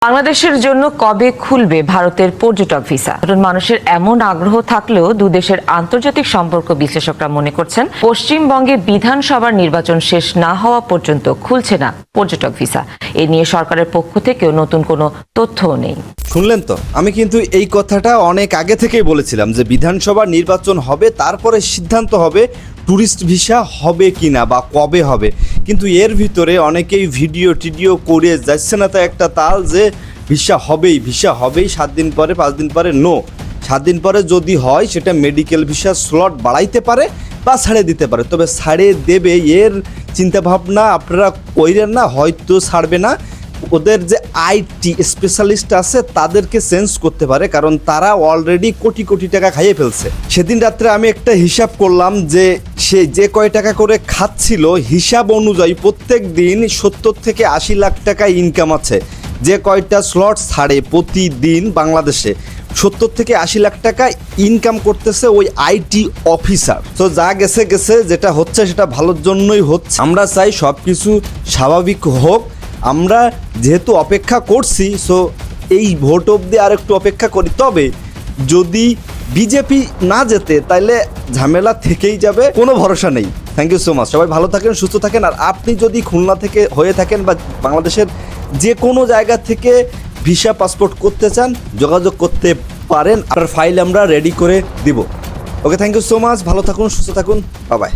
বাংলাদেশের জন্য কবে খুলবে ভারতের পর্যটক ভিসা? মানুষের এমন আগ্রহ থাকলেও দুদেশের আন্তর্জাতিক সম্পর্ক বিশ্লেষকরা মনে করছেন পশ্চিমবঙ্গে বিধানসভার নির্বাচন শেষ না হওয়া পর্যন্ত খুলছে না পর্যটক ভিসা। এ নিয়ে সরকারের পক্ষ থেকেও নতুন কোনো তথ্যও নেই। শুনলেন তো, আমি কিন্তু এই কথাটা অনেক আগে থেকেই বলেছিলাম যে বিধানসভা নির্বাচন হবে, তারপরে সিদ্ধান্ত হবে ট্যুরিস্ট ভিসা হবে কিনা বা কবে হবে। কিন্তু এর ভিতরে অনেকেই ভিডিও টিডিও করে যাচ্ছে না, তাই একটা তাল যে ভিসা হবেই 7 দিন পরে 5 দিন পরে। 7 দিন পরে যদি হয় সেটা মেডিকেল ভিসা স্লট বাড়াইতে পারে বা ছাড়ে দিতে পারে, তবে ছাড়ে দেবে এর চিন্তাভাবনা আপনারা কইরেন না, হয়তো ছাড়বে না। ওদের যে আইটি স্পেশালিস্ট আছে তাদেরকে চেঞ্জ করতে পারে, কারণ তারা অলরেডি কোটি কোটি টাকা খাইয়ে ফেলছে। সেদিন রাত্রে আমি একটা হিসাব করলাম যে সে যে কয় টাকা করে খাচ্ছিল, হিসাব অনুযায়ী প্রত্যেক দিন 70 থেকে 80 লাখ টাকা ইনকাম আছে। যে কয়টা স্লট ছাড়ে প্রতিদিন বাংলাদেশে 70 থেকে 80 লাখ টাকা ইনকাম করতেছে ওই আইটি অফিসার। তো যা গেছে গেছে, যেটা হচ্ছে সেটা ভালোর জন্যই হচ্ছে। আমরা চাই সব কিছু স্বাভাবিক হোক। আমরা যেহেতু অপেক্ষা করছি, সো এই ভোট অবধি আর একটু অপেক্ষা করি। তবে যদি বিজেপি না যেতে তাইলে ঝামেলা থেকেই যাবে, কোনো ভরসা নেই। Thank you so much. সবাই ভালো থাকেন, সুস্থ থাকেন। আর আপনি যদি খুলনা থেকে হয়ে থাকেন বা বাংলাদেশের যে কোনো জায়গা থেকে ভিসা পাসপোর্ট করতে চান, যোগাযোগ করতে পারেন। আপনার ফাইল আমরা রেডি করে দিব। ওকে, থ্যাংক ইউ সো মাচ। ভালো থাকুন, সুস্থ থাকুন। Bye bye.